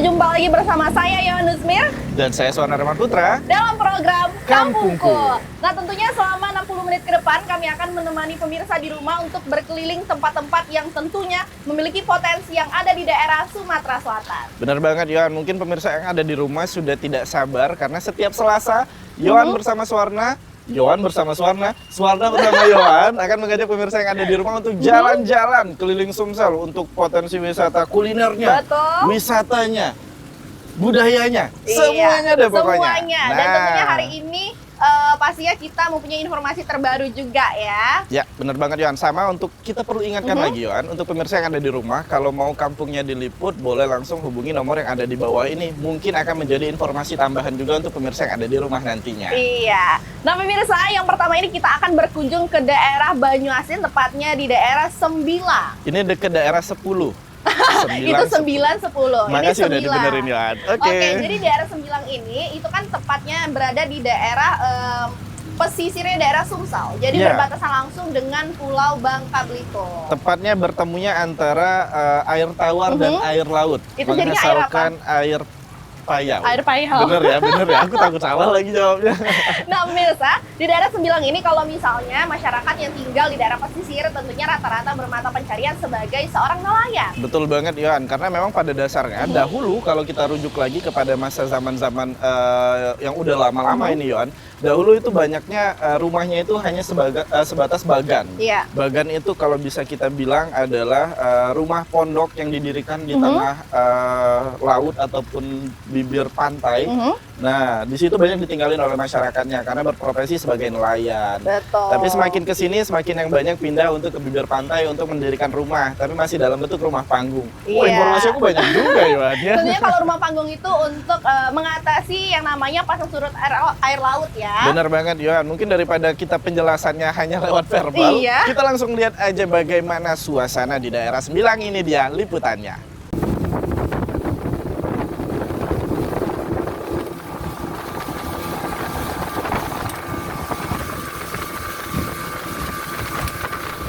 Berjumpa lagi bersama saya Yohan Nuzmir Dan saya Suwana Rahman Putra dalam program Kampungku. Nah, tentunya selama 60 menit ke depan kami akan menemani pemirsa di rumah untuk berkeliling tempat-tempat yang tentunya memiliki potensi yang ada di daerah Sumatera Selatan. Benar banget Yohan, mungkin pemirsa yang ada di rumah sudah tidak sabar karena setiap Selasa Yohan bersama Suwarna, Yohan bersama Suwarna, Suwarna bersama Yohan akan mengajak pemirsa yang ada di rumah untuk jalan-jalan keliling Sumsel untuk potensi wisata kulinernya, Betul. wisatanya, budayanya, Iya, semuanya deh pokoknya. Semuanya. Dan tentunya hari ini pastinya kita mempunyai informasi terbaru juga ya. Ya, benar banget Yohan. Sama untuk kita perlu ingatkan lagi Yohan, untuk pemirsa yang ada di rumah, kalau mau kampungnya diliput, boleh langsung hubungi nomor yang ada di bawah ini. Mungkin akan menjadi informasi tambahan juga untuk pemirsa yang ada di rumah nantinya. Iya. Nah, pemirsa, yang pertama ini kita akan berkunjung ke daerah Banyuasin, tepatnya di daerah Sembilang. Ini dekat daerah 10. Itu 9-10. Makasih ini udah dibenerin Yohan. Oke, jadi daerah Sembilang ini itu kan tepatnya berada di daerah pesisirnya daerah Sumsel. Jadi Iya. berbatasan langsung dengan Pulau Bangka Belitung. Tepatnya bertemunya antara air tawar dan air laut. Itu jadinya air apa? Menghasilkan air payau. Air payau. Bener ya. Aku takut salah lagi jawabnya. Nah, pemirsa, di daerah Sembilang ini kalau misalnya masyarakat yang tinggal di daerah pesisir tentunya rata-rata bermata pencarian sebagai seorang nelayan. Betul banget Yohan, karena memang pada dasarnya dahulu kalau kita rujuk lagi kepada masa zaman-zaman yang udah lama-lama ini Yohan, dahulu itu banyaknya rumahnya itu hanya sebatas bagan. Iya. Bagan itu kalau bisa kita bilang adalah rumah pondok yang didirikan di tengah laut ataupun bibir pantai. Nah, di situ banyak ditinggalin oleh masyarakatnya karena berprofesi sebagai nelayan. Betul. Tapi semakin ke sini semakin yang banyak pindah untuk ke bibir pantai untuk mendirikan rumah, tapi masih dalam bentuk rumah panggung. Wah, Iya. informasi aku banyak juga Yohan ya. Tentunya kalau rumah panggung itu untuk mengatasi yang namanya pasang surut air laut ya. Benar banget Yohan, mungkin daripada kita penjelasannya hanya lewat verbal, Iya. kita langsung lihat aja bagaimana suasana di daerah Sembilang. Ini dia liputannya.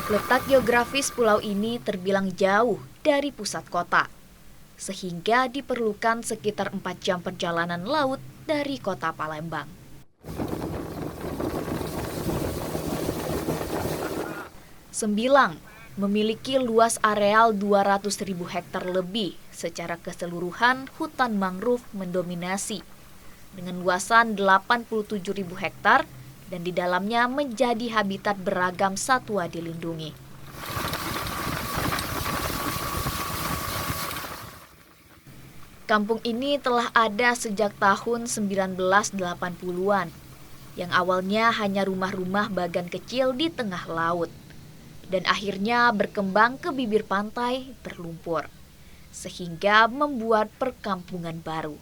Letak geografis pulau ini terbilang jauh dari pusat kota, sehingga diperlukan sekitar 4 jam perjalanan laut dari kota Palembang. Sembilang memiliki luas areal 200.000 hektar lebih secara keseluruhan hutan mangrove mendominasi, dengan luasan 87.000 hektar dan di dalamnya menjadi habitat beragam satwa dilindungi. Kampung ini telah ada sejak tahun 1980-an, yang awalnya hanya rumah-rumah bagan kecil di tengah laut, dan akhirnya berkembang ke bibir pantai berlumpur, sehingga membuat perkampungan baru.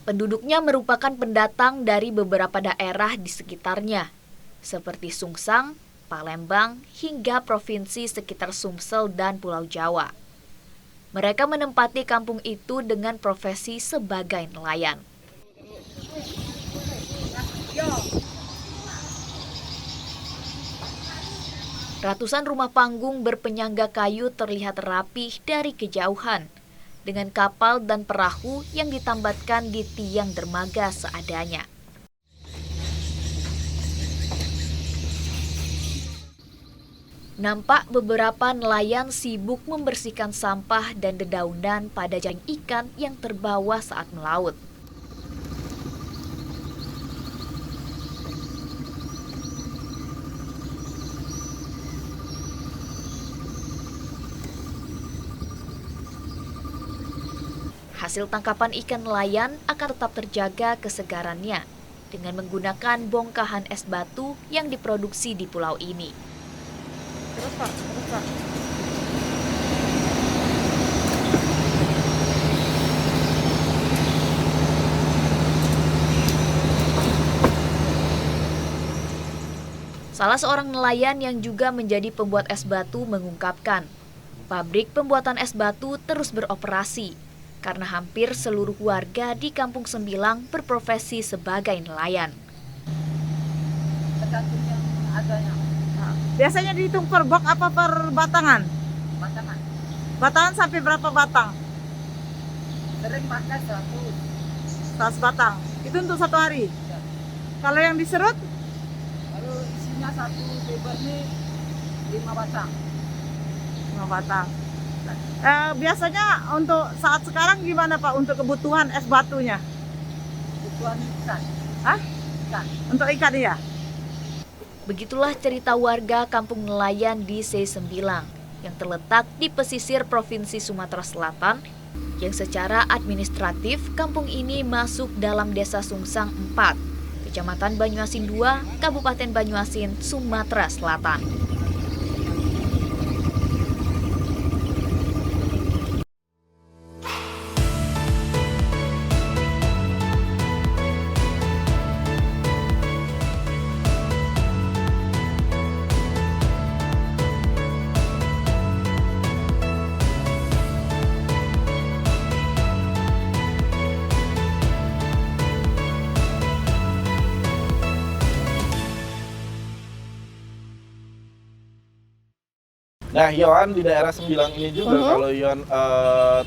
Penduduknya merupakan pendatang dari beberapa daerah di sekitarnya, seperti Sungsang, Palembang, hingga provinsi sekitar Sumsel dan Pulau Jawa. Mereka menempati kampung itu dengan profesi sebagai nelayan. Ratusan rumah panggung berpenyangga kayu terlihat rapih dari kejauhan, dengan kapal dan perahu yang ditambatkan di tiang dermaga seadanya. Nampak beberapa nelayan sibuk membersihkan sampah dan dedaunan pada jaring ikan yang terbawa saat melaut. Hasil tangkapan ikan nelayan akan tetap terjaga kesegarannya dengan menggunakan bongkahan es batu yang diproduksi di pulau ini. Terus Pak. Salah seorang nelayan yang juga menjadi pembuat es batu mengungkapkan, pabrik pembuatan es batu terus beroperasi karena hampir seluruh warga di Kampung Sembilang berprofesi sebagai nelayan. Tergantung yang adanya. Nah, Biasanya dihitung per box apa per batangan? Batangan. Batangan sampai berapa batang? Sering makan 100. 100 batang. Itu untuk satu hari. Ya. Kalau yang diserut Kalau isinya satu beber nih 5 batang. 5 batang. Biasanya untuk saat sekarang gimana Pak untuk kebutuhan es batunya? Kebutuhan ikan. Hah? Ikan. Untuk ikan ya? Begitulah cerita warga kampung nelayan di C9 yang terletak di pesisir Provinsi Sumatera Selatan, yang secara administratif kampung ini masuk dalam Desa Sungsang 4, Kecamatan Banyuasin 2, Kabupaten Banyuasin, Sumatera Selatan. Nah, Yohan di daerah Sembilang ini juga kalau Yohan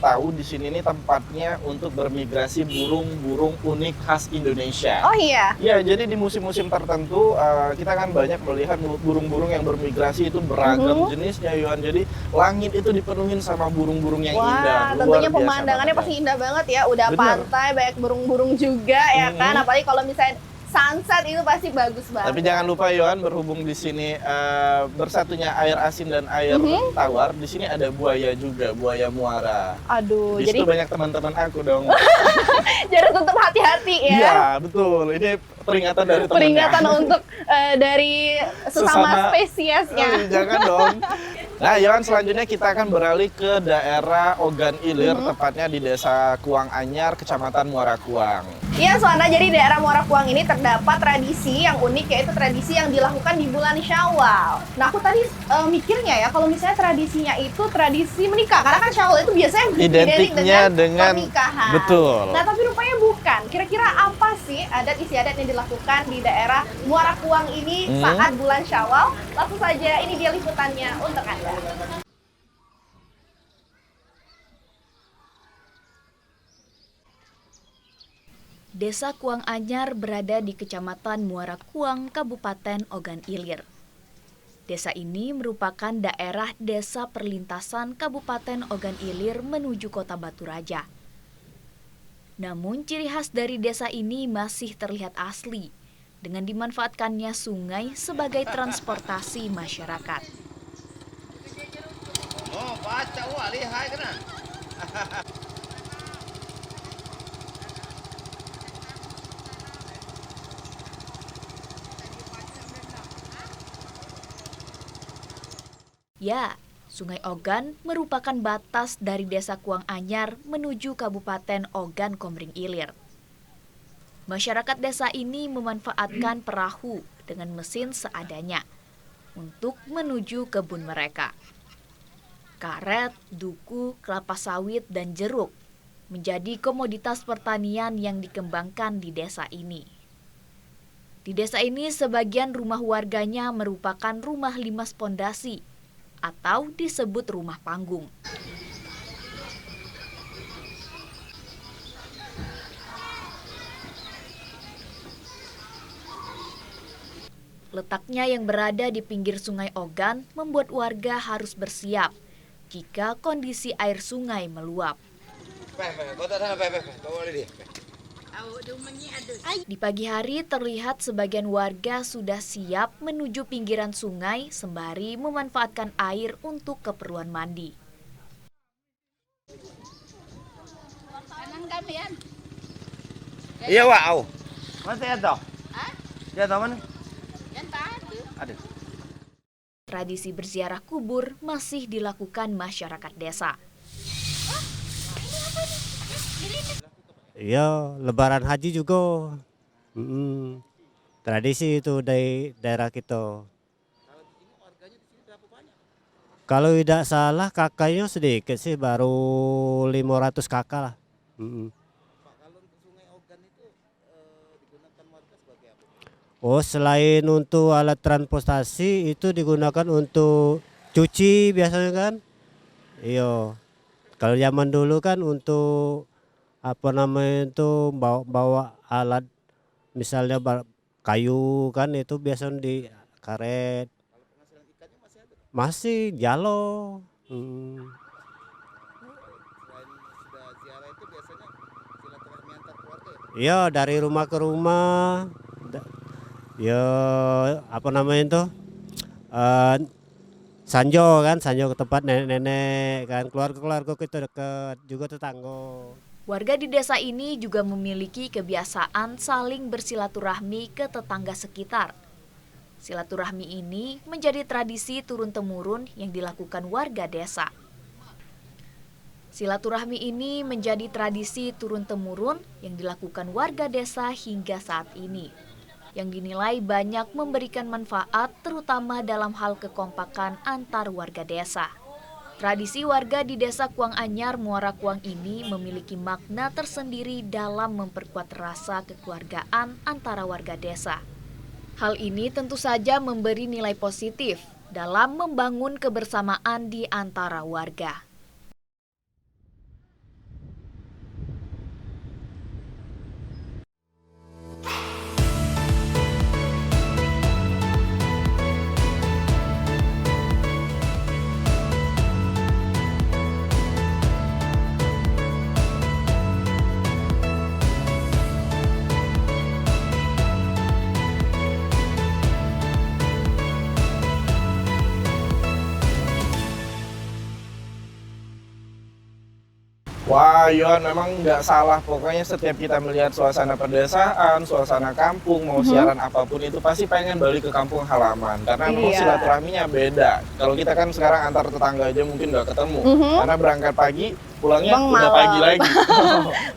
tahu di sini nih tempatnya untuk bermigrasi burung-burung unik khas Indonesia. Oh iya. Ya, jadi di musim-musim tertentu kita kan banyak melihat burung-burung yang bermigrasi itu beragam jenisnya, Yohan. Jadi langit itu dipenuhin sama burung-burung yang indah. Wah, Luar tentunya biasa pemandangannya banget. pasti indah banget ya. Udah Bener. pantai, banyak burung-burung juga ya kan. Apalagi kalau misalnya sunset itu pasti bagus banget. Tapi jangan lupa Yohan, berhubung di sini bersatunya air asin dan air tawar, di sini ada buaya juga, buaya muara. Aduh, Di situ jadi banyak teman-teman aku dong. jadi tetap hati-hati ya. Iya, betul. Ini peringatan dari temannya. Peringatan untuk dari sesama spesiesnya. Jangan dong. Nah, Yohan, selanjutnya kita akan beralih ke daerah Ogan Ilir, tepatnya di Desa Kuang Anyar, Kecamatan Muara Kuang. Iya, Suana, jadi daerah Muara Kuang ini terdapat tradisi yang unik, yaitu tradisi yang dilakukan di bulan Syawal. Nah, aku tadi mikirnya ya, kalau misalnya tradisinya itu tradisi menikah, karena kan Syawal itu biasanya Identiknya dengan pernikahan. betul. Nah, tapi rupanya bukan. Kira-kira apa sih adat istiadat yang dilakukan di daerah Muara Kuang ini saat bulan Syawal? Langsung saja, ini dia liputannya untuk Anda. Desa Kuang Anyar berada di Kecamatan Muara Kuang, Kabupaten Ogan Ilir. Desa ini merupakan daerah desa perlintasan Kabupaten Ogan Ilir menuju Kota Batu Raja. Namun ciri khas dari desa ini masih terlihat asli, dengan dimanfaatkannya sungai sebagai transportasi masyarakat. Oh, baca wah lihai kena. Ya, Sungai Ogan merupakan batas dari Desa Kuang Anyar menuju Kabupaten Ogan Komering Ilir. Masyarakat desa ini memanfaatkan perahu dengan mesin seadanya untuk menuju kebun mereka. Karet, duku, kelapa sawit, dan jeruk menjadi komoditas pertanian yang dikembangkan di desa ini. Di desa ini sebagian rumah warganya merupakan rumah limas pondasi atau disebut rumah panggung. Letaknya yang berada di pinggir Sungai Ogan membuat warga harus bersiap jika kondisi air sungai meluap. Di pagi hari terlihat sebagian warga sudah siap menuju pinggiran sungai sembari memanfaatkan air untuk keperluan mandi. Iya, wow. Mana ya toh? Ya toh mana? Ada. Tradisi berziarah kubur masih dilakukan masyarakat desa. Iya, Lebaran Haji juga. Tradisi itu dari daerah kita. Kalau tidak salah kakaknya sedikit sih, baru 500 kakak lah. Oh, selain untuk alat transportasi itu digunakan untuk cuci biasanya kan? Iya. Kalau zaman dulu kan untuk apa namanya itu bawa alat misalnya kayu kan itu biasanya di karet. Masih jalo. Hmm. Iya, dari rumah ke rumah. Ya apa namanya itu? Sanjo kan, sanjo ke tempat nenek-nenek kan, keluarga-keluarga kita dekat, juga tetangga. Warga di desa ini juga memiliki kebiasaan saling bersilaturahmi ke tetangga sekitar. Silaturahmi ini menjadi tradisi turun-temurun yang dilakukan warga desa. Silaturahmi ini menjadi tradisi turun-temurun yang dilakukan warga desa hingga saat ini, yang dinilai banyak memberikan manfaat terutama dalam hal kekompakan antar warga desa. Tradisi warga di desa Kuang Anyar, Muara Kuang ini memiliki makna tersendiri dalam memperkuat rasa kekeluargaan antara warga desa. Hal ini tentu saja memberi nilai positif dalam membangun kebersamaan di antara warga. Wah, Yohan memang nggak salah. Pokoknya setiap kita melihat suasana pedesaan, suasana kampung, mau siaran apapun itu pasti pengen balik ke kampung halaman. Karena memang silaturahminya beda. Kalau kita kan sekarang antar tetangga aja mungkin nggak ketemu. Karena berangkat pagi, pulangnya udah pagi lagi.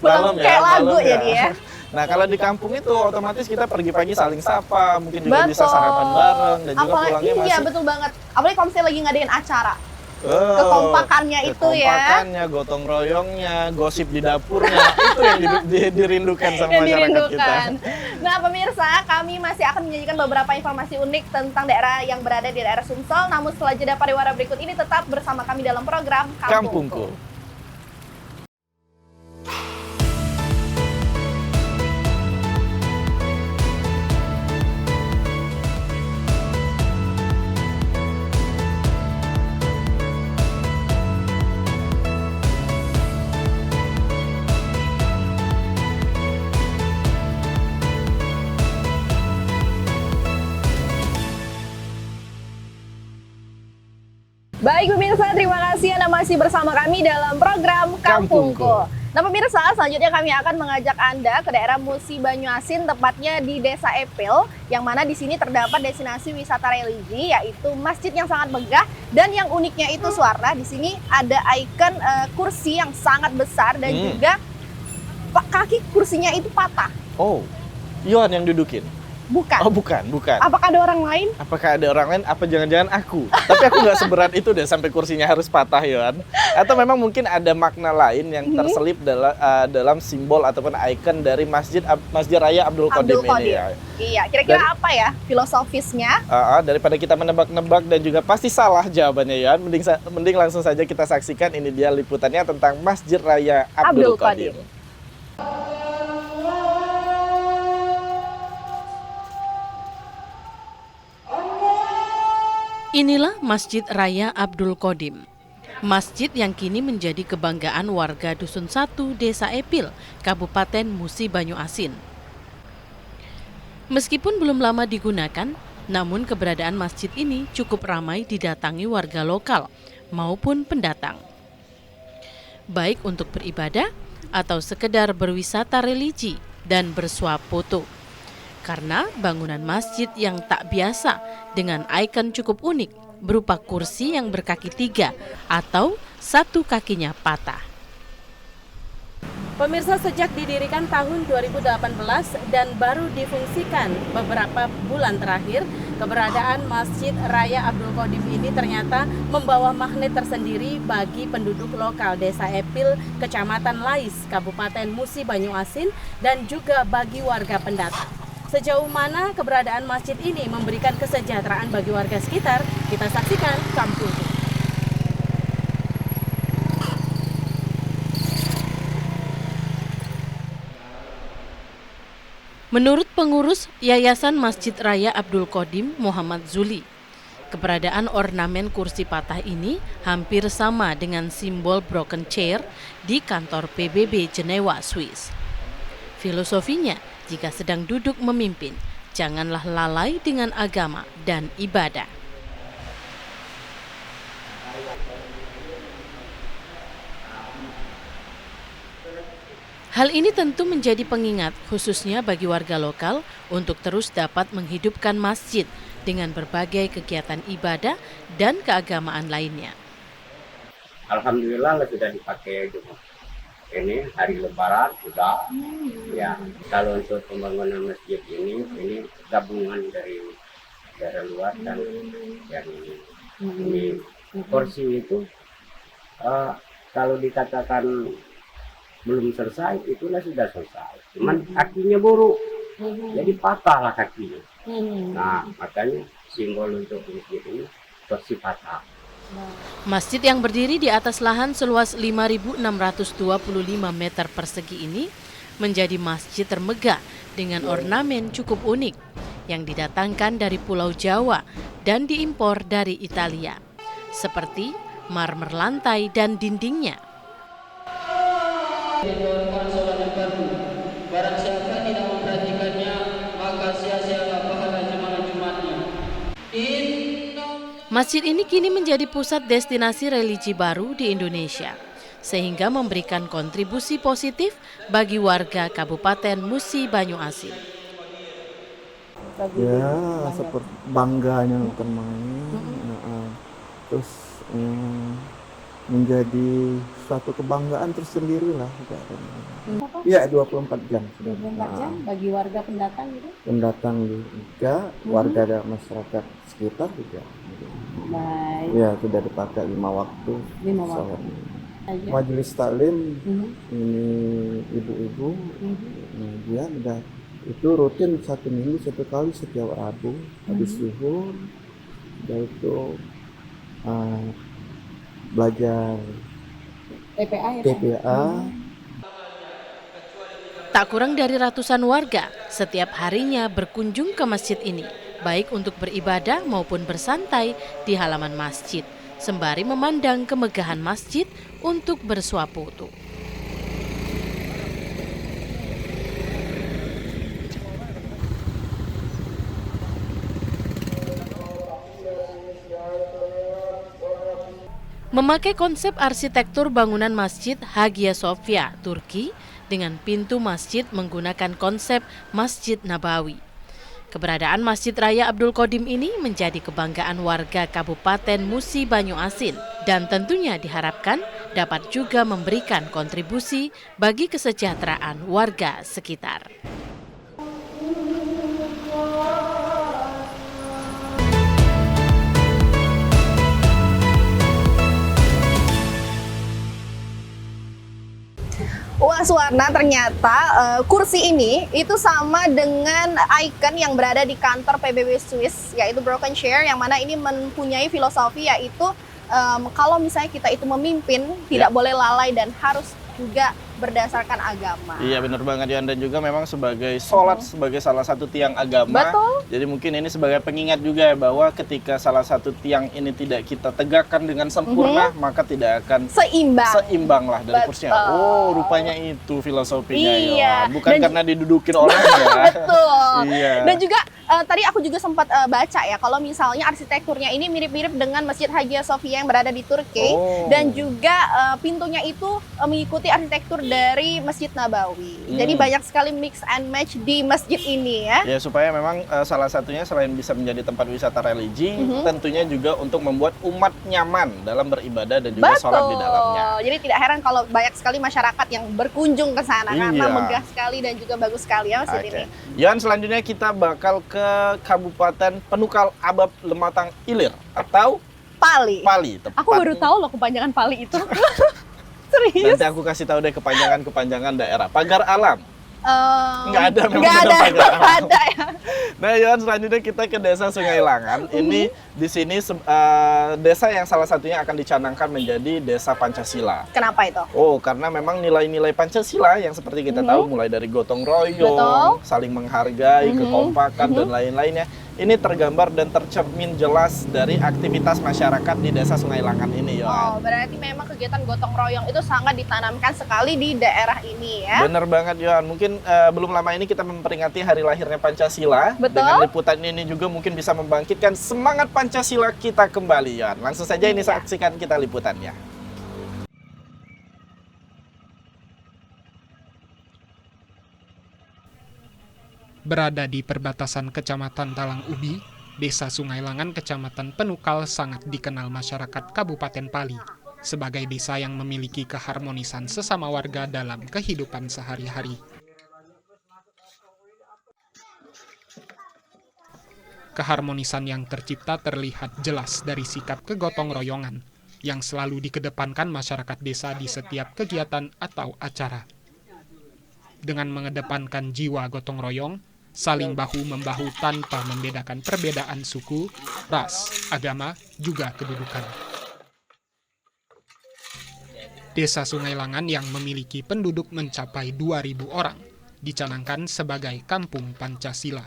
Malam ya, kayak lagu malam jadi ya. Nah, kalau di kampung itu otomatis kita pergi-pagi saling sapa, mungkin juga bisa sarapan bareng dan juga pulangnya masih. Iya, betul banget. Apalagi kalau misalnya lagi ngadain acara. Kekompakannya itu ya. Kekompakannya, gotong royongnya, gosip di dapurnya, itu yang dirindukan sama masyarakat kita. Nah pemirsa, kami masih akan menyajikan beberapa informasi unik tentang daerah yang berada di daerah Sumsel. Namun setelah jeda pariwara berikut ini tetap bersama kami dalam program Kampungku. Baik pemirsa, terima kasih Anda masih bersama kami dalam program Kampungku. Nah pemirsa, selanjutnya kami akan mengajak Anda ke daerah Musi Banyuasin, tepatnya di Desa Epil, yang mana di sini terdapat destinasi wisata religi, yaitu masjid yang sangat megah. Dan yang uniknya itu Suwarna, di sini ada ikon kursi yang sangat besar dan juga kaki kursinya itu patah. Oh, Yohan yang dudukin? Bukan. Oh bukan. Apakah ada orang lain? Apakah ada orang lain? Apa jangan-jangan aku? Tapi aku nggak seberat itu deh sampai kursinya harus patah, Yohan. Atau memang mungkin ada makna lain yang terselip dalam simbol ataupun ikon dari Masjid Raya Abdul Qadim ini ya. Iya, kira-kira apa ya filosofisnya? Daripada kita menebak-nebak dan juga pasti salah jawabannya, Yohan, mending langsung saja kita saksikan. Ini dia liputannya tentang Masjid Raya Abdul Qadim. Inilah Masjid Raya Abdul Qadim. Masjid yang kini menjadi kebanggaan warga Dusun 1 Desa Epil, Kabupaten Musi Banyuasin. Meskipun belum lama digunakan, namun keberadaan masjid ini cukup ramai didatangi warga lokal maupun pendatang. Baik untuk beribadah atau sekedar berwisata religi dan bersuap foto. Karena bangunan masjid yang tak biasa dengan ikon cukup unik berupa kursi yang berkaki 3 atau satu kakinya patah. Pemirsa, sejak didirikan tahun 2018 dan baru difungsikan beberapa bulan terakhir, keberadaan Masjid Raya Abdul Qadim ini ternyata membawa magnet tersendiri bagi penduduk lokal Desa Epil, Kecamatan Lais, Kabupaten Musi Banyuasin, dan juga bagi warga pendatang. Sejauh mana keberadaan masjid ini memberikan kesejahteraan bagi warga sekitar, kita saksikan Kampung Tugu. Menurut pengurus Yayasan Masjid Raya Abdul Qodim Muhammad Zuli, keberadaan ornamen kursi patah ini hampir sama dengan simbol broken chair di kantor PBB Jenewa, Swiss. Filosofinya, jika sedang duduk memimpin, janganlah lalai dengan agama dan ibadah. Hal ini tentu menjadi pengingat khususnya bagi warga lokal untuk terus dapat menghidupkan masjid dengan berbagai kegiatan ibadah dan keagamaan lainnya. Alhamdulillah sudah dipakai juga. Ini hari Lebaran sudah. Ya, kalau untuk pembangunan masjid ini gabungan dari luar dan yang ini. Ini kursi itu kalau dikatakan belum selesai, itulah sudah selesai. Cuman kakinya buruk, jadi patah lah kakinya. Nah, makanya simbol untuk masjid ini kursi patah. Masjid yang berdiri di atas lahan seluas 5.625 meter persegi ini menjadi masjid termegah dengan ornamen cukup unik yang didatangkan dari Pulau Jawa dan diimpor dari Italia, seperti marmer lantai dan dindingnya. Barang siapa tidak memperhatikannya, maka sia-sialah pahala jemaah Jumatnya. Masjid ini kini menjadi pusat destinasi religi baru di Indonesia, sehingga memberikan kontribusi positif bagi warga Kabupaten Musi Banyuasin. Ya, seperti bangganya teman. Terus menjadi suatu kebanggaan tersendiri lah. Iya, 24 jam. 24 jam bagi warga pendatang gitu? Pendatang juga, warga dan masyarakat sekitar juga. Baik. Ya, sudah dipakai 5 waktu. 5 waktu. Majelis taklim, ini ibu-ibu, dia udah itu rutin 1 minggu 1 kali setiap Rabu, habis zuhur, yaitu belajar TPA. Tak kurang dari ratusan warga setiap harinya berkunjung ke masjid ini, baik untuk beribadah maupun bersantai di halaman masjid, sembari memandang kemegahan masjid untuk bersuah foto. Memakai konsep arsitektur bangunan Masjid Hagia Sophia, Turki, dengan pintu masjid menggunakan konsep Masjid Nabawi. Keberadaan Masjid Raya Abdul Qodim ini menjadi kebanggaan warga Kabupaten Musi Banyuasin dan tentunya diharapkan dapat juga memberikan kontribusi bagi kesejahteraan warga sekitar. Wah, Suwarna, ternyata kursi ini itu sama dengan ikon yang berada di kantor PBB Swiss, yaitu broken chair, yang mana ini mempunyai filosofi yaitu kalau misalnya kita itu memimpin tidak boleh lalai dan harus juga berdasarkan agama. Iya, benar banget Yohan, dan juga memang sebagai sholat sebagai salah satu tiang agama. Betul. Jadi mungkin ini sebagai pengingat juga ya, bahwa ketika salah satu tiang ini tidak kita tegakkan dengan sempurna, maka tidak akan seimbang lah dari kursinya. Oh, rupanya itu filosofinya Yohan. Bukan karena didudukin orang ya. Betul. Iya. Dan juga tadi aku juga sempat baca ya, kalau misalnya arsitekturnya ini mirip-mirip dengan Masjid Hagia Sophia yang berada di Turki, dan juga pintunya itu mengikuti arsitektur dari Masjid Nabawi. Jadi banyak sekali mix and match di masjid ini ya. Ya, supaya memang salah satunya selain bisa menjadi tempat wisata religi, tentunya juga untuk membuat umat nyaman dalam beribadah dan juga sholat di dalamnya. Jadi tidak heran kalau banyak sekali masyarakat yang berkunjung ke sana karena megah sekali dan juga bagus sekali ya masjid ini. Yohan, selanjutnya kita bakal ke Kabupaten Penukal Abab Lematang Ilir atau Pali. Aku baru tahu loh kepanjangan Pali itu. Serius? Nanti aku kasih tahu deh kepanjangan daerah. Pagar alam, Nggak ada, memang nggak sudah ada, pagar. nggak ada ya. Nah, Yohan, selanjutnya kita ke Desa Sungai Langan. Ini di sini desa yang salah satunya akan dicanangkan menjadi Desa Pancasila. Kenapa itu? Oh, karena memang nilai-nilai Pancasila yang seperti kita tahu, mulai dari gotong royong, saling menghargai, kekompakan, dan lain-lainnya, ini tergambar dan tercermin jelas dari aktivitas masyarakat di Desa Sungai Langan ini, Yohan. Oh, berarti memang kegiatan gotong royong itu sangat ditanamkan sekali di daerah ini ya. Bener banget, Yohan. Mungkin belum lama ini kita memperingati hari lahirnya Pancasila. Betul. Dengan liputan ini juga mungkin bisa membangkitkan semangat Pancasila kita kembali, Yohan. Langsung saja ini saksikan kita liputannya. Berada di perbatasan Kecamatan Talang Ubi, Desa Sungai Langan, Kecamatan Penukal sangat dikenal masyarakat Kabupaten Pali sebagai desa yang memiliki keharmonisan sesama warga dalam kehidupan sehari-hari. Keharmonisan yang tercipta terlihat jelas dari sikap kegotong royongan yang selalu dikedepankan masyarakat desa di setiap kegiatan atau acara. Dengan mengedepankan jiwa gotong royong, saling bahu-membahu tanpa membedakan perbedaan suku, ras, agama, juga kedudukan. Desa Sungai Langan yang memiliki penduduk mencapai 2.000 orang dicanangkan sebagai Kampung Pancasila.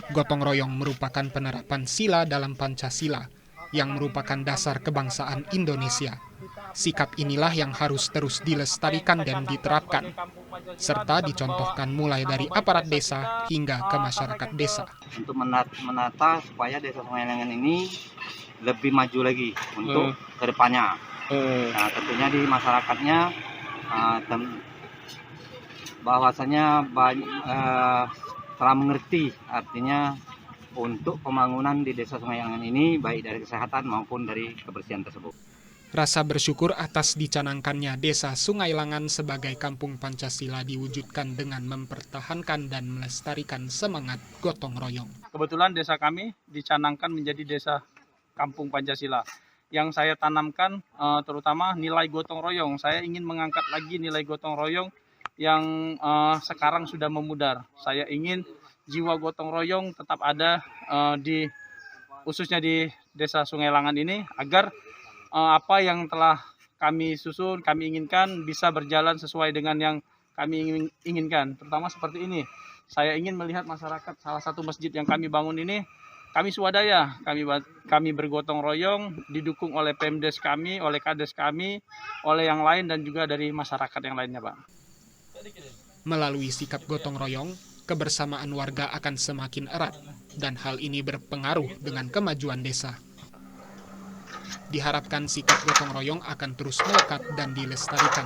Gotong royong merupakan penerapan sila dalam Pancasila yang merupakan dasar kebangsaan Indonesia. Sikap inilah yang harus terus dilestarikan dan diterapkan, serta dicontohkan mulai dari aparat desa hingga ke masyarakat desa. Untuk menata supaya Desa Sungai Langan ini lebih maju lagi untuk kedepannya. Nah, tentunya di masyarakatnya bahwasanya telah mengerti artinya untuk pembangunan di Desa Sungai Langan ini baik dari kesehatan maupun dari kebersihan tersebut. Rasa bersyukur atas dicanangkannya Desa Sungai Langan sebagai Kampung Pancasila diwujudkan dengan mempertahankan dan melestarikan semangat gotong royong. Kebetulan desa kami dicanangkan menjadi desa Kampung Pancasila. Yang saya tanamkan terutama nilai gotong royong. Saya ingin mengangkat lagi nilai gotong royong yang sekarang sudah memudar. Saya ingin jiwa gotong royong tetap ada khususnya di Desa Sungai Langan ini agar apa yang telah kami susun, kami inginkan bisa berjalan sesuai dengan yang kami inginkan. Terutama seperti ini, saya ingin melihat masyarakat salah satu masjid yang kami bangun ini, kami swadaya, kami bergotong royong, didukung oleh Pemdes kami, oleh Kades kami, oleh yang lain dan juga dari masyarakat yang lainnya, Pak. Melalui sikap gotong royong, kebersamaan warga akan semakin erat dan hal ini berpengaruh dengan kemajuan desa. Diharapkan sikap gotong royong akan terus melekat dan dilestarikan,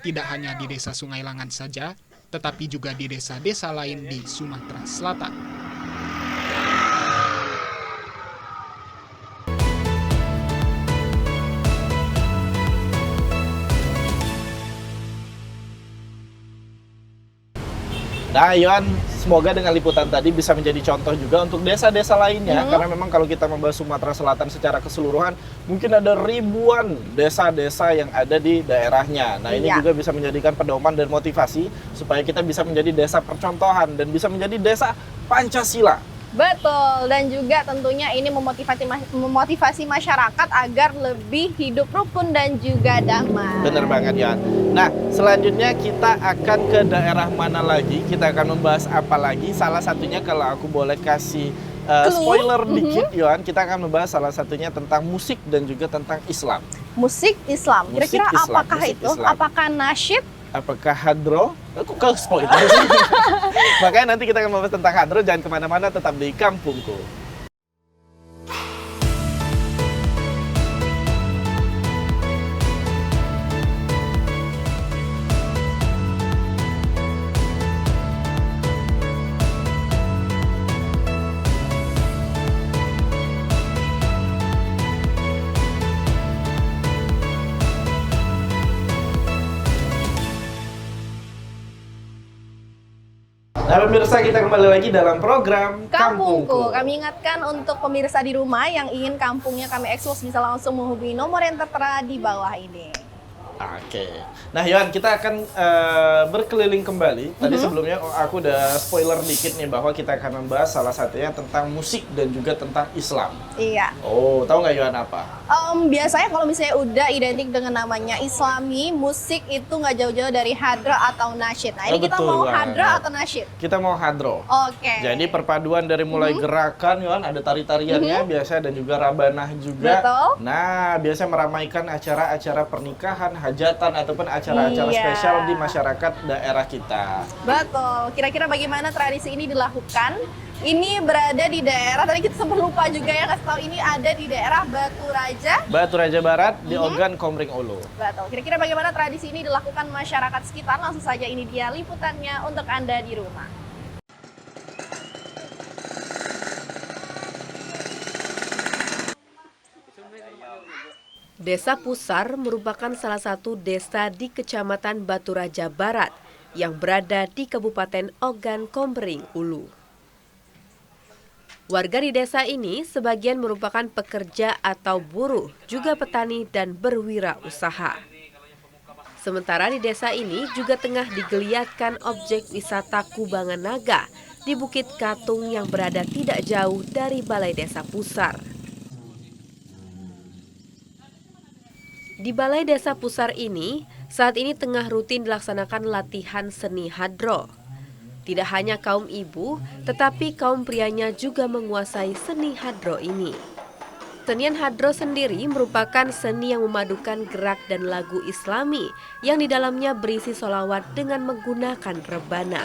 tidak hanya di Desa Sungai Langan saja, tetapi juga di desa-desa lain di Sumatera Selatan. Nah, Yohan, semoga dengan liputan tadi bisa menjadi contoh juga untuk desa-desa lainnya. Karena memang kalau kita membahas Sumatera Selatan secara keseluruhan, mungkin ada ribuan desa-desa yang ada di daerahnya. Nah, ini juga bisa menjadikan pedoman dan motivasi supaya kita bisa menjadi desa percontohan dan bisa menjadi desa Pancasila. Betul, dan juga tentunya ini memotivasi masyarakat agar lebih hidup rukun dan juga damai. Bener banget, Yohan. Nah, selanjutnya kita akan ke daerah mana lagi? Kita akan membahas apa lagi? Salah satunya kalau aku boleh kasih spoiler dikit, Yohan, kita akan membahas salah satunya tentang musik dan juga tentang Islam. Musik Islam, kira-kira apakah itu? Apakah nasyid? Apakah hadro? Aku ke spoiler sih. Makanya nanti kita akan membahas tentang hadro. Jangan kemana-mana, tetap di Kampungku. Nah, pemirsa, kita kembali lagi dalam program Kampungku. Kami ingatkan untuk pemirsa di rumah yang ingin kampungnya kami ekspos bisa langsung menghubungi nomor yang tertera di bawah ini. Oke. Nah, Yohan, kita akan berkeliling kembali. Tadi sebelumnya aku udah spoiler dikit nih bahwa kita akan membahas salah satunya tentang musik dan juga tentang Islam. Iya. Oh, tahu nggak Yohan apa? Biasanya kalau misalnya udah identik dengan namanya Islami, musik itu nggak jauh-jauh dari hadro atau nasyid. Nah, ini kita Betul mau banget. hadro atau nasyid? Kita mau hadro. Oke. Jadi perpaduan dari mulai gerakan, Yohan, ada tari-tariannya biasa dan juga rabanah juga. Betul. Nah, biasanya meramaikan acara-acara pernikahan, hajatan ataupun acara-acara Iya. spesial di masyarakat daerah kita. Betul. Kira-kira bagaimana tradisi ini dilakukan? Ini berada di daerah, tadi kita sempat lupa juga ya, kasih tahu ini ada di daerah Batu Raja. Batu Raja Barat di Ogan Komering Ulu. Betul. Kira-kira bagaimana tradisi ini dilakukan masyarakat sekitar? Langsung saja ini dia liputannya untuk Anda di rumah. Desa Pusar merupakan salah satu desa di Kecamatan Batu Raja Barat yang berada di Kabupaten Ogan Komering Ulu. Warga di desa ini sebagian merupakan pekerja atau buruh, juga petani dan berwirausaha. Sementara di desa ini juga tengah digeliatkan objek wisata Kubangan Naga di Bukit Katung yang berada tidak jauh dari Balai Desa Pusar. Di Balai Desa Pusar ini, saat ini tengah rutin dilaksanakan latihan seni hadro. Tidak hanya kaum ibu, tetapi kaum prianya juga menguasai seni hadro ini. Senian hadro sendiri merupakan seni yang memadukan gerak dan lagu Islami yang di dalamnya berisi sholawat dengan menggunakan rebana.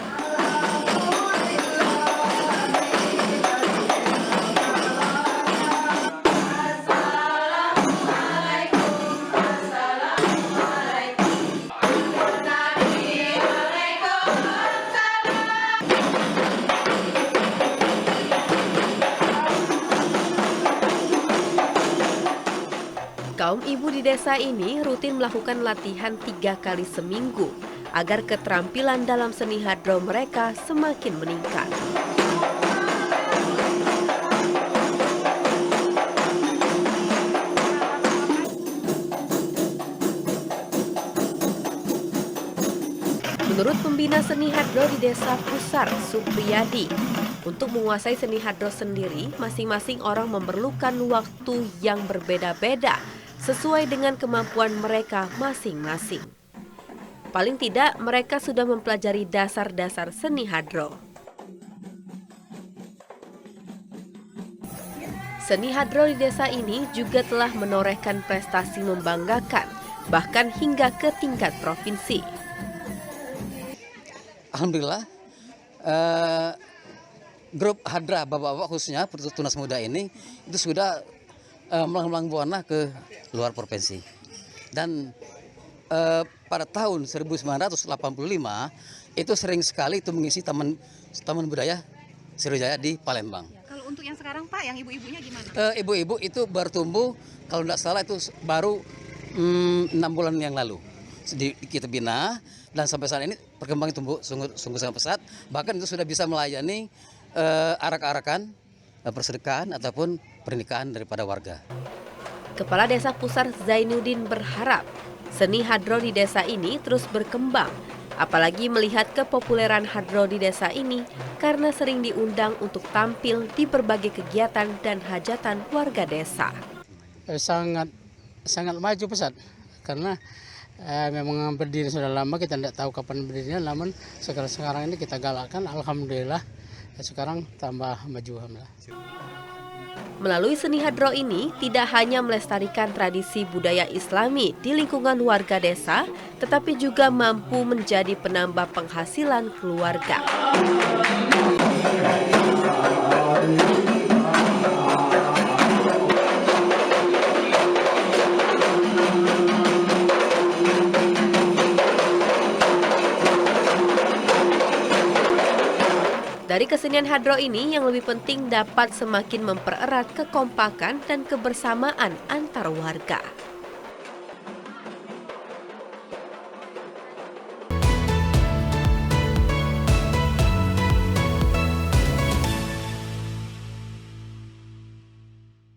Kaum ibu di desa ini rutin melakukan latihan 3 kali seminggu agar keterampilan dalam seni hadro mereka semakin meningkat. Menurut pembina seni hadro di Desa Pusar, Supriyadi, untuk menguasai seni hadro sendiri, masing-masing orang memerlukan waktu yang berbeda-beda sesuai dengan kemampuan mereka masing-masing. Paling tidak, mereka sudah mempelajari dasar-dasar seni hadro. Seni hadro di desa ini juga telah menorehkan prestasi membanggakan, bahkan hingga ke tingkat provinsi. Alhamdulillah, grup hadra bapak-bapak khususnya Tunas Muda ini itu sudah melanglang buana ke luar provinsi. Dan pada tahun 1985 itu sering sekali itu mengisi taman budaya Sriwijaya di Palembang. Kalau untuk yang sekarang Pak, yang ibu-ibunya gimana? Ibu-ibu itu baru tumbuh, kalau tidak salah itu baru 6 bulan yang lalu. Kita bina dan sampai saat ini perkembangan tumbuh sungguh sangat pesat. Bahkan itu sudah bisa melayani arak-arakan, persedekahan ataupun pernikahan daripada warga. Kepala Desa Pusar Zainuddin berharap seni hadro di desa ini terus berkembang, apalagi melihat kepopuleran hadro di desa ini karena sering diundang untuk tampil di berbagai kegiatan dan hajatan warga desa. Sangat maju pesat karena memang berdiri sudah lama, kita tidak tahu kapan berdirinya, namun sekarang ini kita galakkan, alhamdulillah sekarang tambah maju. Alhamdulillah. Melalui seni hadro ini tidak hanya melestarikan tradisi budaya Islami di lingkungan warga desa, tetapi juga mampu menjadi penambah penghasilan keluarga. Dari kesenian hadro ini yang lebih penting dapat semakin mempererat kekompakan dan kebersamaan antar warga.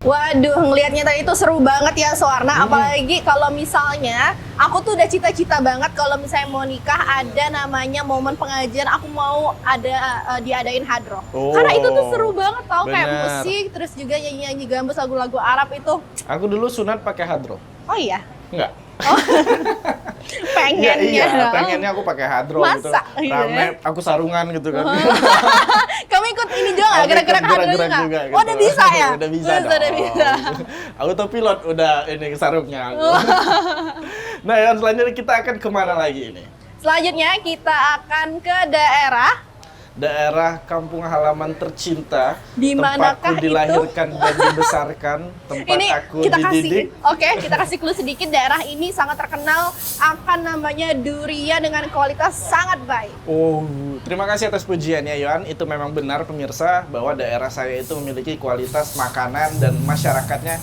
Waduh, ngelihatnya tadi itu seru banget ya Suwarna. Apalagi kalau misalnya aku tuh udah cita-cita banget kalau misalnya mau nikah ada namanya momen pengajian, aku mau ada diadain hadroh. Karena itu tuh seru banget tau, kayak Bener. musik terus juga nyanyi-nyanyi gambus lagu-lagu Arab itu. Aku dulu sunat pakai hadroh. Oh iya. Enggak. Pengennya. Iya, pengennya aku pakai hadroh gitu. Masa? Iya. Rame, aku sarungan gitu kan. Kamu ikut ini juga nggak? Aku Gerak-gerak ikut hadroh gerak-gerak juga? gitu. Oh, udah bisa ya? Udah bisa Udah dong. bisa. Aku tuh pilot udah ini sarungnya aku. Nah, yang selanjutnya kita akan kemana lagi ini? Selanjutnya kita akan ke daerah kampung halaman tercinta, Di manakah tempatku dilahirkan dan dibesarkan, tempat ini aku kita dididik. kita kasih clue sedikit. Daerah ini sangat terkenal akan namanya durian dengan kualitas sangat baik. Oh, terima kasih atas pujiannya Yohan. Itu memang benar pemirsa bahwa daerah saya itu memiliki kualitas makanan dan masyarakatnya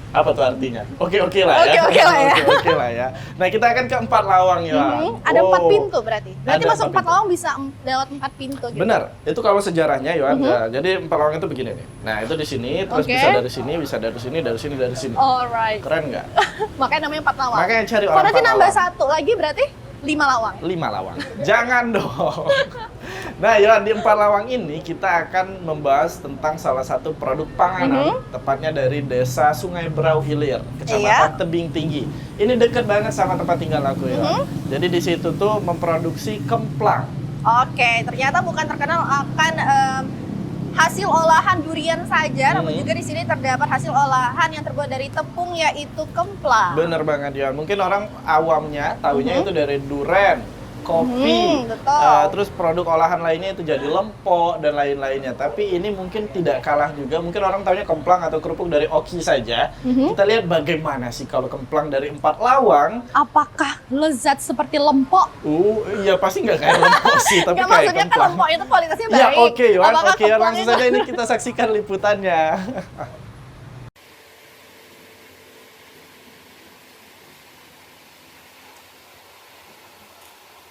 apa tuh artinya? Oke lah ya. Oke lah ya. Oke lah ya. Nah, kita akan ke 4 lawang Yohan. Ada 4 pintu berarti. Berarti Ada masuk 4 4 lawang bisa lewat 4 pintu gitu. Benar, itu kalau sejarahnya Yohan. Nah, jadi 4 lawang itu begini nih. Nah, itu di sini, terus Oke. bisa dari sini, bisa dari sini, dari sini, dari sini. Alright. Keren nggak? Makanya namanya 4 lawang. Makanya cari orang Kalau nanti 4 nambah lawang. 1 lagi berarti 5 lawang. 5 lawang. Jangan dong. Nah, Yohan, di 4 lawang ini kita akan membahas tentang salah satu produk panganan, tepatnya dari Desa Sungai Brau Hilir, Kecamatan Tebing Tinggi. Ini dekat banget sama tempat tinggal aku, Yohan. Jadi di situ tuh memproduksi kemplang. Oke, ternyata bukan terkenal akan hasil olahan durian saja, namun juga di sini terdapat hasil olahan yang terbuat dari tepung yaitu kemplang. Bener banget, Yohan. Mungkin orang awamnya taunya itu dari duren, kopi, betul. terus produk olahan lainnya itu jadi lempok dan lain-lainnya. Tapi ini mungkin tidak kalah juga. Mungkin orang taunya kemplang atau kerupuk dari Oki saja. Kita lihat bagaimana sih kalau kemplang dari 4 lawang. Apakah lezat seperti lempok? Iya pasti nggak kayak lempok sih, tapi Nggak, kayak maksudnya kan kemplang. lempok itu kualitasnya baik. Ya oke, Yohan. Apakah Oke, kemplang langsung itu- saja ini kita saksikan liputannya.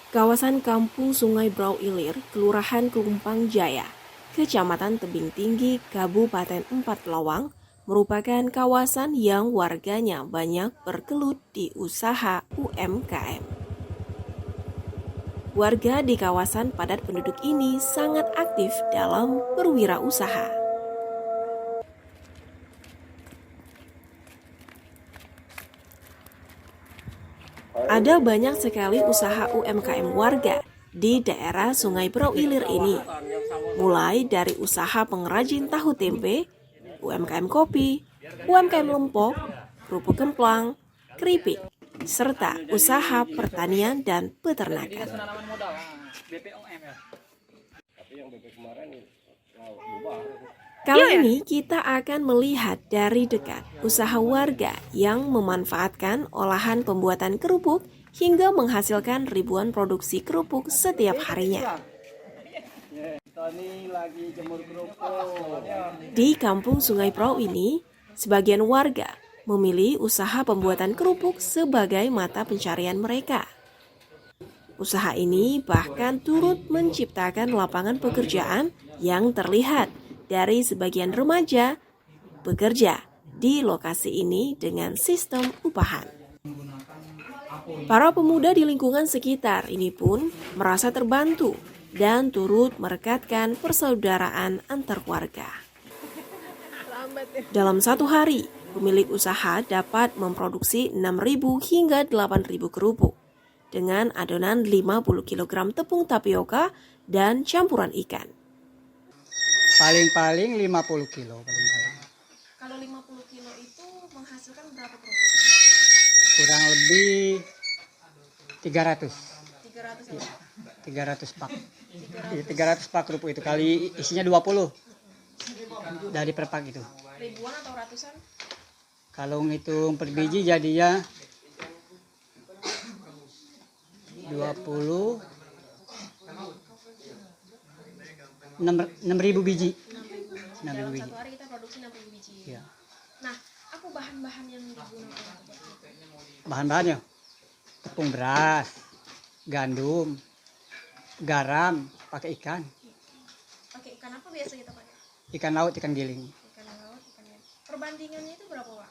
Kawasan Kampung Sungai Brau Ilir, Kelurahan Kelumpang Jaya, Kecamatan Tebing Tinggi, Kabupaten 4 Lawang, merupakan kawasan yang warganya banyak bergelut di usaha UMKM. Warga di kawasan padat penduduk ini sangat aktif dalam berwirausaha. Ada banyak sekali usaha UMKM warga di daerah Sungai Brau Ilir ini. Mulai dari usaha pengrajin tahu tempe, UMKM kopi, UMKM lempok, kerupuk kemplang, keripik, serta usaha pertanian dan peternakan. Kali ini kita akan melihat dari dekat usaha warga yang memanfaatkan olahan pembuatan kerupuk hingga menghasilkan ribuan produksi kerupuk setiap harinya. Di kampung Sungai Brau ini, sebagian warga memilih usaha pembuatan kerupuk sebagai mata pencarian mereka. Usaha ini bahkan turut menciptakan lapangan pekerjaan yang terlihat dari sebagian remaja bekerja di lokasi ini dengan sistem upahan. Para pemuda di lingkungan sekitar ini pun merasa terbantu dan turut merekatkan persaudaraan antar warga. Dalam satu hari, pemilik usaha dapat memproduksi 6.000 hingga 8.000 kerupuk dengan adonan 50 kg tepung tapioka dan campuran ikan. Paling-paling 50 kilo. Kalau 50 kilo itu menghasilkan berapa kerupuk? Kurang lebih 300. 300 ya? 300 pak. 300 pak kerupuk itu kali isinya 20. Dari per pak itu. Ribuan atau ratusan? Kalau ngitung per biji jadinya 20 6.000 biji. 6.000 biji. Satu hari kita produksi 6.000 biji. Iya. Nah, apa bahan-bahan yang digunakan? Bahan-bahannya tepung beras, gandum, garam, pakai ikan. Pakai ikan apa biasa kita pakai? Ikan laut, ikan giling. Ikan laut, ikan perbandingannya itu berapa Pak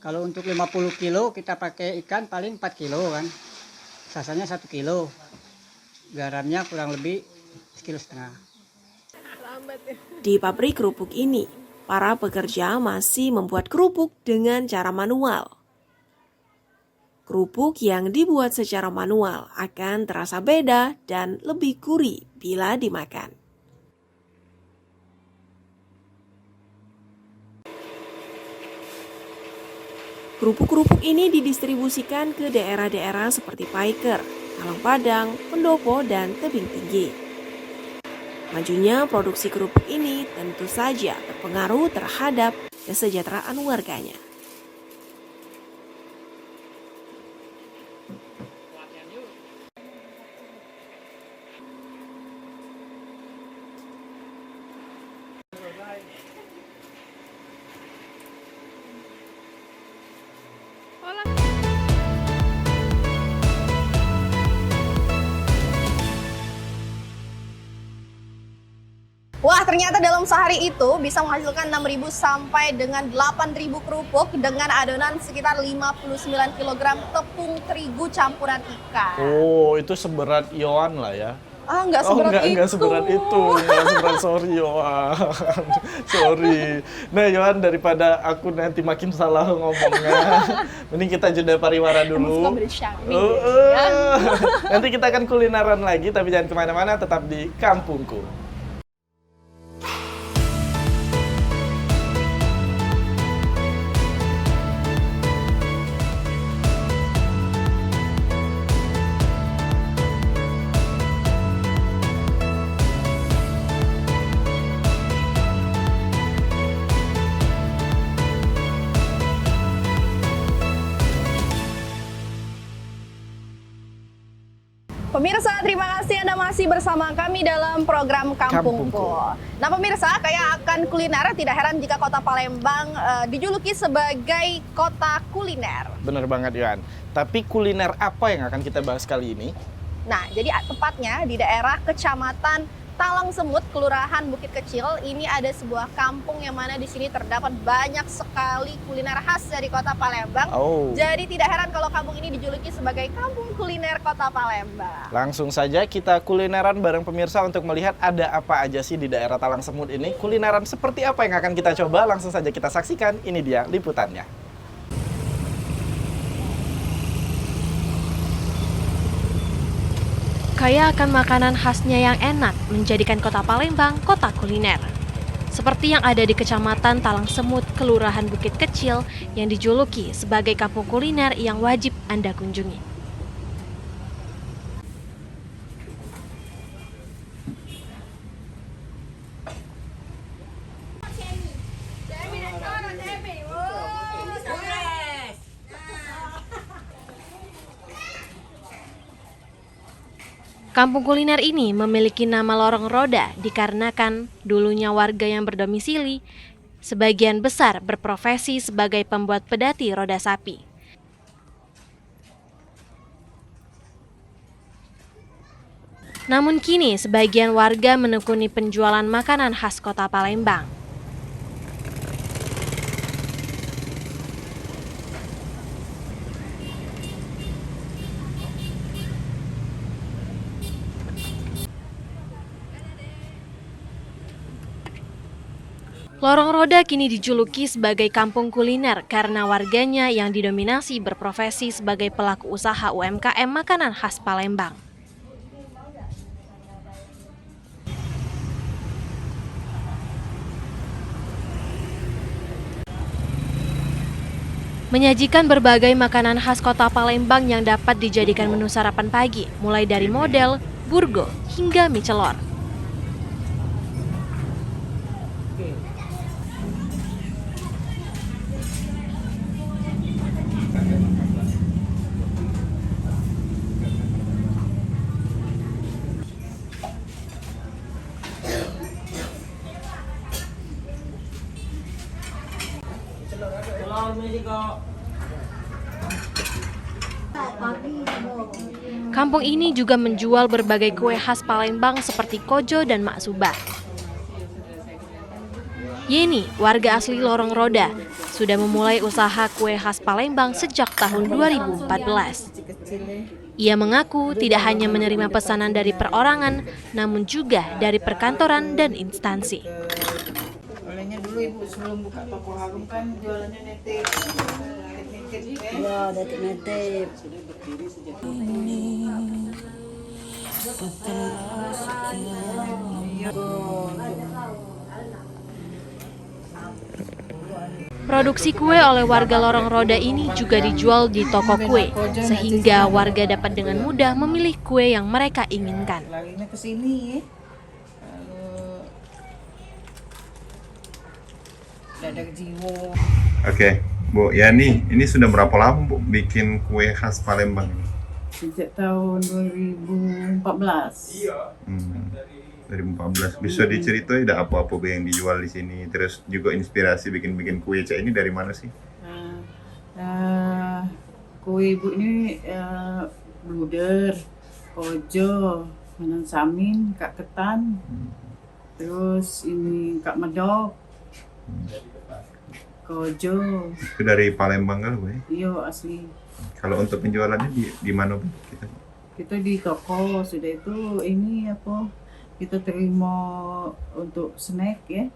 Kalau untuk 50 kilo kita pakai ikan paling 4 kilo kan. Sasanya 1 kilo. Garamnya kurang lebih 1,5 kilo. Di pabrik kerupuk ini, para pekerja masih membuat kerupuk dengan cara manual. Kerupuk yang dibuat secara manual akan terasa beda dan lebih gurih bila dimakan. Kerupuk-kerupuk ini didistribusikan ke daerah-daerah seperti Paiker, Talang Padang, Pendopo, dan Tebing Tinggi. Majunya produksi kerupuk ini tentu saja berpengaruh terhadap kesejahteraan warganya. Wah, ternyata dalam sehari itu bisa menghasilkan 6.000 sampai dengan 8.000 kerupuk dengan adonan sekitar 59 kg tepung terigu campuran ikan. Oh, itu seberat Yohan lah ya. Ah, nggak seberat itu. Nggak seberat itu. Nggak seberat, sorry Yohan. Sorry. Nah Yohan, daripada aku nanti makin salah ngomongnya, mending kita jeda pariwara dulu. Nanti kita akan kulineran lagi, tapi jangan kemana-mana, tetap di Kampungku. Pemirsa, terima kasih Anda masih bersama kami dalam program Kampungku. Nah pemirsa, kayak akan kuliner, tidak heran jika kota Palembang dijuluki sebagai kota kuliner. Bener banget Yohan. Tapi kuliner apa yang akan kita bahas kali ini? Nah, jadi tepatnya di daerah Kecamatan Talang Semut, Kelurahan Bukit Kecil, ini ada sebuah kampung yang mana di sini terdapat banyak sekali kuliner khas dari kota Palembang. Jadi tidak heran kalau kampung ini dijuluki sebagai kampung kuliner kota Palembang. Langsung saja kita kulineran bareng pemirsa untuk melihat ada apa aja sih di daerah Talang Semut ini. Kulineran seperti apa yang akan kita coba? Langsung saja kita saksikan. Ini dia liputannya. Kaya akan makanan khasnya yang enak menjadikan kota Palembang kota kuliner. Seperti yang ada di Kecamatan Talang Semut, Kelurahan Bukit Kecil yang dijuluki sebagai kampung kuliner yang wajib Anda kunjungi. Kampung kuliner ini memiliki nama Lorong Roda dikarenakan dulunya warga yang berdomisili sebagian besar berprofesi sebagai pembuat pedati roda sapi. Namun kini sebagian warga menekuni penjualan makanan khas kota Palembang. Lorong Roda kini dijuluki sebagai kampung kuliner karena warganya yang didominasi berprofesi sebagai pelaku usaha UMKM makanan khas Palembang. Menyajikan berbagai makanan khas kota Palembang yang dapat dijadikan menu sarapan pagi, mulai dari model, burgo, hingga mie celor. Kampung ini juga menjual berbagai kue khas Palembang seperti kojo dan maksuba. Yeni, warga asli Lorong Roda, sudah memulai usaha kue khas Palembang sejak tahun 2014. Ia mengaku tidak hanya menerima pesanan dari perorangan, namun juga dari perkantoran dan instansi. Olehnya dulu Ibu sebelum buka toko Harum kan jualannya netep. Ya, netep. Produksi kue oleh warga Lorong Roda ini juga dijual di toko kue, sehingga warga dapat dengan mudah memilih kue yang mereka inginkan. Larinya ke sini ya. Dadak jiwo. Oke, Bu Yani, ini sudah berapa lama Bu bikin kue khas Palembang ini? Sejak tahun 2014. 2014. Bisa diceritain ada apa-apa Bu yang dijual di sini? Terus juga inspirasi bikin kue cak ini dari mana sih? Kue Ibu ini bluder, kojo, Manan Samin, Kak Ketan, terus ini Kak Medok, kojo. Itu dari Palembang kan Bu? Iya asli. Kalau untuk penjualannya di mana Bu? Kita di toko, sudah itu ini apa? Kita terima untuk snack ya.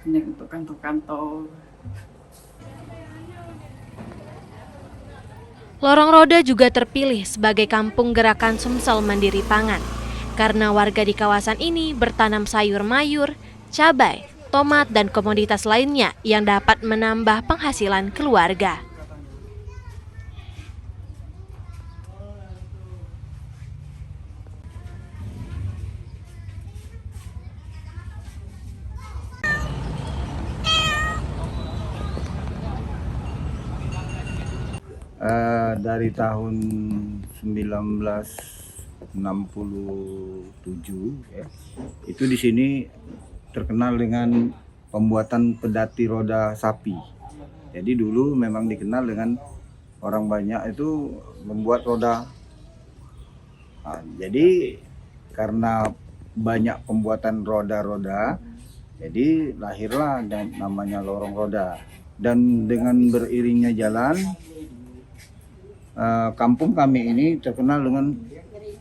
Snack untuk kantor-kantor. Lorong Roda juga terpilih sebagai kampung gerakan Sumsel Mandiri Pangan, karena warga di kawasan ini bertanam sayur mayur, cabai, tomat, dan komoditas lainnya yang dapat menambah penghasilan keluarga. Dari tahun 1967 ya, itu di sini terkenal dengan pembuatan pedati roda sapi. Jadi dulu memang dikenal dengan orang banyak itu membuat roda. Jadi karena banyak pembuatan roda-roda, jadi lahirlah namanya Lorong Roda. Dan dengan beriringnya jalan, kampung kami ini terkenal dengan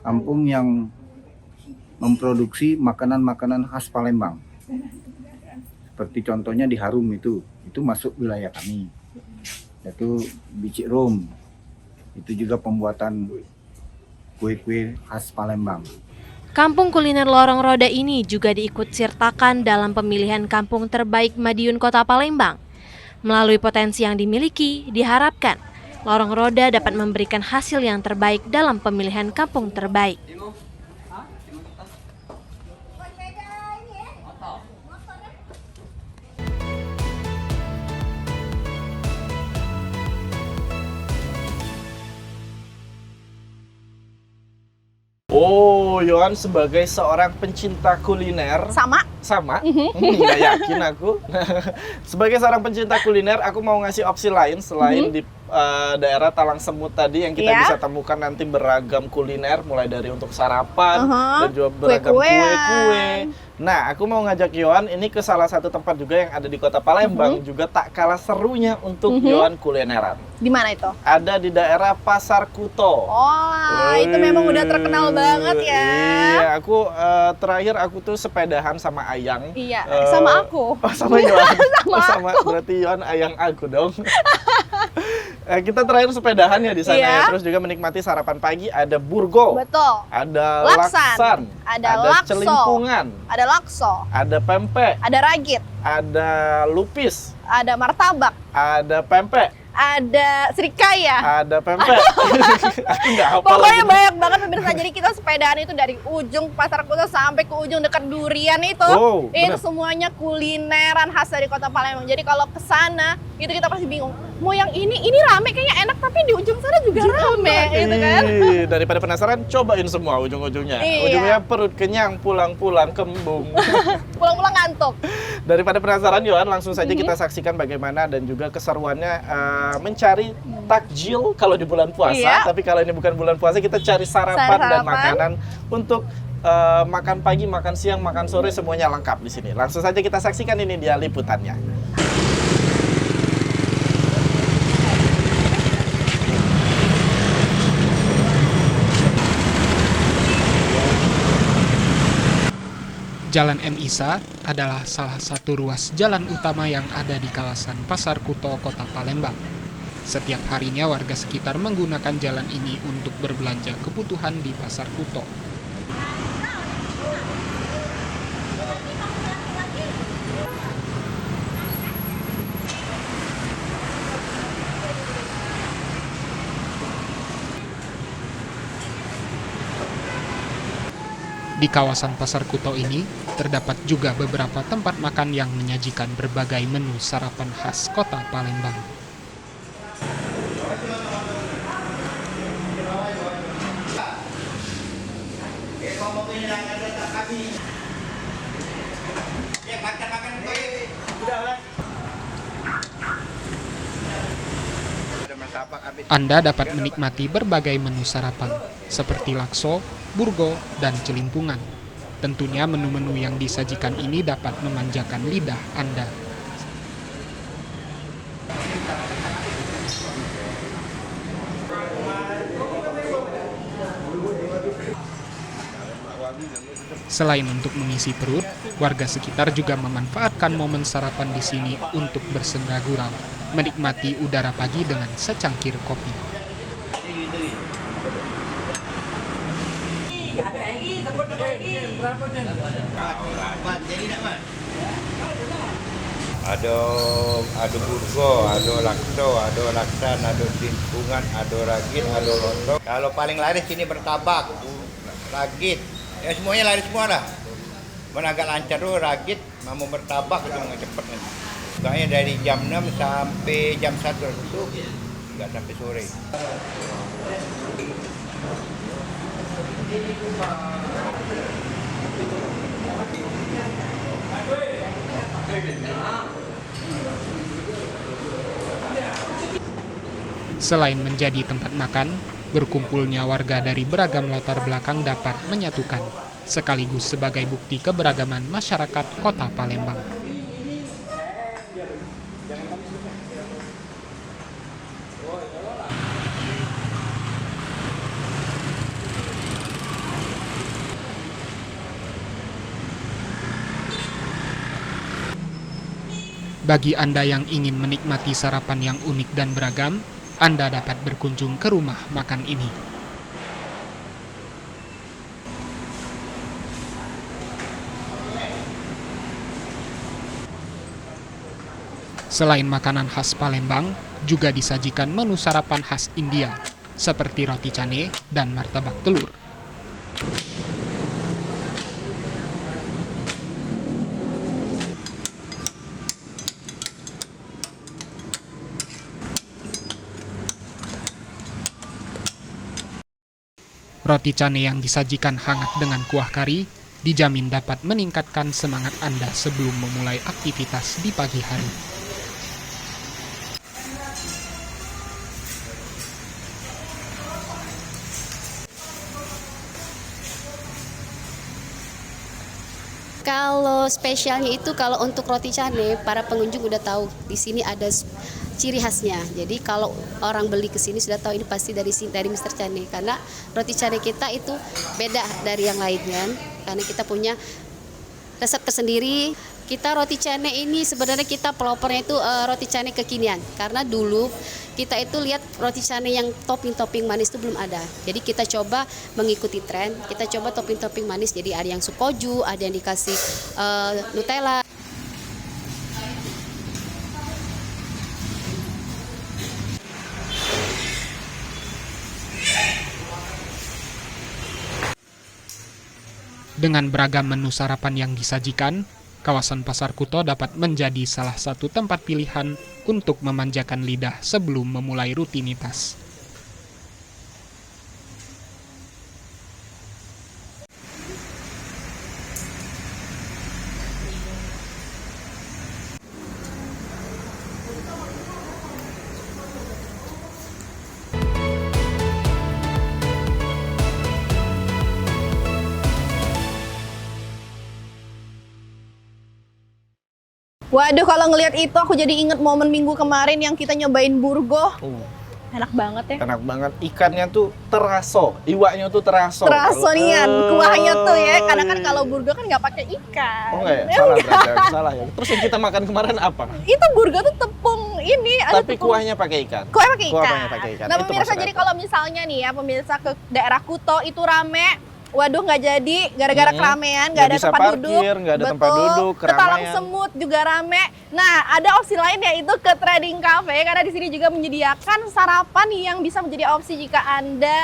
kampung yang memproduksi makanan-makanan khas Palembang. Seperti contohnya di Harum itu masuk wilayah kami. Yaitu bicik rom. Itu juga pembuatan kue-kue khas Palembang. Kampung kuliner Lorong Roda ini juga diikut sertakan dalam pemilihan kampung terbaik Madiun Kota Palembang. Melalui potensi yang dimiliki, diharapkan Lorong Roda dapat memberikan hasil yang terbaik dalam pemilihan kampung terbaik. Oh, Yohan sebagai seorang pencinta kuliner. Sama? Nggak yakin aku. Sebagai seorang pencinta kuliner, aku mau ngasih opsi lain selain di daerah Talang Semut tadi yang kita bisa temukan nanti beragam kuliner, mulai dari untuk sarapan dan juga beragam kue-kue. Nah, aku mau ngajak Yohan ini ke salah satu tempat juga yang ada di Kota Palembang, juga tak kalah serunya untuk Yohan kulineran. Di mana itu? Ada di daerah Pasar Kuto. Oh, itu memang udah terkenal banget ya. Iya, aku terakhir aku tuh sepedahan sama Ayang. Iya, sama aku. Oh, sama Yohan. sama aku. Berarti Yohan Ayang aku dong. Kita terakhir sepedahan ya di sana ya. Terus juga menikmati sarapan pagi, ada burgo. Betul. Ada laksan. Ada lakso. Celimpungan. Ada lakso. Ada pempek. Ada ragit. Ada lupis. Ada martabak. Ada pempek. Ada serikaya. Ada pempek. Aku nggak hafal. Pokoknya banyak banget pemirsa. Jadi kita sepedahan itu dari ujung Pasar Kuto sampai ke ujung dekat Durian itu. Oh, itu semuanya kulineran khas dari Kota Palembang. Jadi kalau ke sana itu kita pasti bingung. Mau yang ini rame kayaknya enak, tapi di ujung sana juga rame gitu kan. Daripada penasaran, cobain semua ujung-ujungnya. Iya. Ujungnya perut kenyang, pulang-pulang kembung. Pulang-pulang ngantuk. Daripada penasaran, Yohan, langsung saja kita saksikan bagaimana dan juga keseruannya mencari takjil kalau di bulan puasa. Tapi kalau ini bukan bulan puasa, kita cari sarapan dan makanan untuk makan pagi, makan siang, makan sore semuanya lengkap di sini. Langsung saja kita saksikan, ini dia liputannya. Jalan M. Isa adalah salah satu ruas jalan utama yang ada di kawasan Pasar Kuto, Kota Palembang. Setiap harinya warga sekitar menggunakan jalan ini untuk berbelanja kebutuhan di Pasar Kuto. Di kawasan Pasar Kuto ini, terdapat juga beberapa tempat makan yang menyajikan berbagai menu sarapan khas Kota Palembang. Anda dapat menikmati berbagai menu sarapan, seperti lakso, burgo, dan celimpungan. Tentunya menu-menu yang disajikan ini dapat memanjakan lidah Anda. Selain untuk mengisi perut, warga sekitar juga memanfaatkan momen sarapan di sini untuk bersenda gurau, menikmati udara pagi dengan secangkir kopi. Ada burgo, ada lakso, ada laksan, ada celimpungan, ada ragit, ada lontong. Kalau paling laris ini bertabak, ragit. Ya semuanya laris semua dah. Agak lancar tuh ragit, mau bertabak itu cepat nih. Bukanya dari jam 6 sampai jam 1 itu nggak sampai sore. Selain menjadi tempat makan, berkumpulnya warga dari beragam latar belakang dapat menyatukan, sekaligus sebagai bukti keberagaman masyarakat Kota Palembang. Bagi Anda yang ingin menikmati sarapan yang unik dan beragam, Anda dapat berkunjung ke rumah makan ini. Selain makanan khas Palembang, juga disajikan menu sarapan khas India, seperti roti cane dan martabak telur. Roti cane yang disajikan hangat dengan kuah kari dijamin dapat meningkatkan semangat Anda sebelum memulai aktivitas di pagi hari. Kalau spesialnya itu kalau untuk roti cane, para pengunjung udah tahu di sini ada ciri khasnya. Jadi kalau orang beli ke sini sudah tahu ini pasti dari Mr. Cane, karena roti cane kita itu beda dari yang lainnya. Karena kita punya resep tersendiri. Kita roti cane ini sebenarnya kita pelopornya itu roti cane kekinian. Karena dulu kita itu lihat roti cane yang topping-topping manis itu belum ada. Jadi kita coba mengikuti tren, kita coba topping-topping manis. Jadi ada yang sukoju, ada yang dikasih Nutella. Dengan beragam menu sarapan yang disajikan, kawasan Pasar Kuto dapat menjadi salah satu tempat pilihan untuk memanjakan lidah sebelum memulai rutinitas. Waduh, kalau ngelihat itu aku jadi inget momen minggu kemarin yang kita nyobain burgo. Enak banget ya. Enak banget, ikannya tuh teraso, iwaknya tuh teraso. Teraso nian, kuahnya tuh ya. Karena kan kalau burgo kan nggak pakai ikan. Oh enggak ya? Salah berarti, salah ya. Terus yang kita makan kemarin apa? Itu burgo tuh tepung ini. Tapi kuahnya pakai ikan. Kuahnya pakai ikan. Kuahnya pakai ikan. Nah pemirsa, jadi kalau misalnya nih ya pemirsa ke daerah Kuto itu rame. Waduh, nggak jadi gara-gara keramaian, nggak ada bisa tempat parkir, duduk. nggak ada tempat duduk, Ke Talang keramaian. Semut juga rame. Nah, ada opsi lain yaitu ke Trading Cafe karena di sini juga menyediakan sarapan yang bisa menjadi opsi jika Anda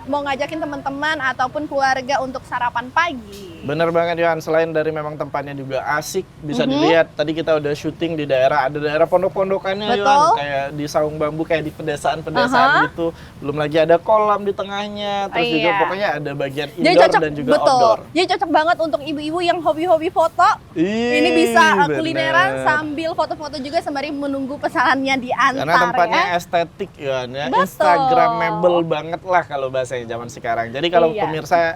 mau ngajakin teman-teman ataupun keluarga untuk sarapan pagi. Bener banget Yohan, selain dari memang tempatnya juga asik, bisa dilihat. Tadi kita udah syuting di daerah, ada daerah pondok-pondokannya Yohan, kayak di saung bambu, kayak di pedesaan-pedesaan gitu. Belum lagi ada kolam di tengahnya, terus juga pokoknya ada bagian indoor dan juga outdoor. Jadi cocok banget untuk ibu-ibu yang hobi-hobi foto. Ini bisa kulineran sambil foto-foto juga sembari menunggu pesanannya diantar. Karena tempatnya estetik Yohan ya, Instagramable banget lah kalau bahasanya zaman sekarang. Jadi kalau pemirsa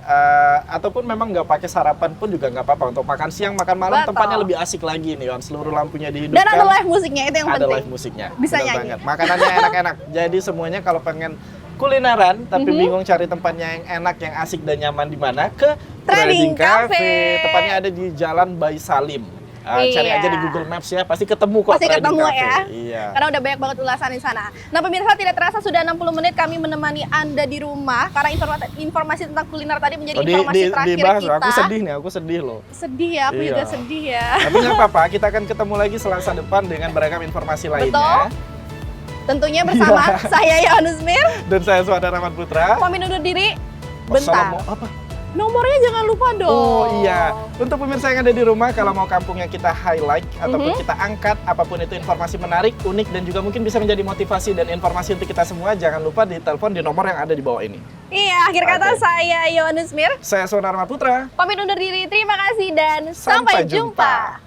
ataupun memang nggak pakai sarapan pun juga nggak apa-apa, untuk makan siang, makan malam tempatnya lebih asik lagi nih Yohan. Seluruh lampunya dihidupkan. Dan ada live musiknya, itu yang penting. Ada live musiknya. Bisa bener nyanyi. banget. Makanannya enak-enak. Jadi semuanya kalau pengen kulineran tapi bingung cari tempatnya yang enak, yang asik dan nyaman di mana, ke Trading Cafe. Tepatnya ada di Jalan Bayi Salim. Cari aja di Google Maps ya, pasti ketemu kok. Pasti Trading ketemu Cafe. ya. Iya. Karena udah banyak banget ulasan di sana. Nah pemirsa, tidak terasa sudah 60 menit kami menemani Anda di rumah. Karena informasi tentang kuliner tadi menjadi informasi terakhir dibahas, kita. Aku sedih nih, aku sedih loh. Sedih ya, aku juga sedih ya. Tapi nggak apa-apa, kita akan ketemu lagi Selasa depan dengan beragam informasi lainnya. Betul. Tentunya bersama saya Yohannes Mir. Dan saya Suhada Rahmat Putra. Pamit undur diri. Bentar. Apa? Nomornya jangan lupa dong. Oh iya, untuk pemirsa yang ada di rumah, kalau mau kampungnya kita highlight ataupun kita angkat, apapun itu informasi menarik, unik, dan juga mungkin bisa menjadi motivasi dan informasi untuk kita semua, jangan lupa ditelepon di nomor yang ada di bawah ini. Iya, akhir kata saya Yohannes Mir. Saya Suhada Rahmat Putra. Pamit undur diri, terima kasih dan sampai jumpa.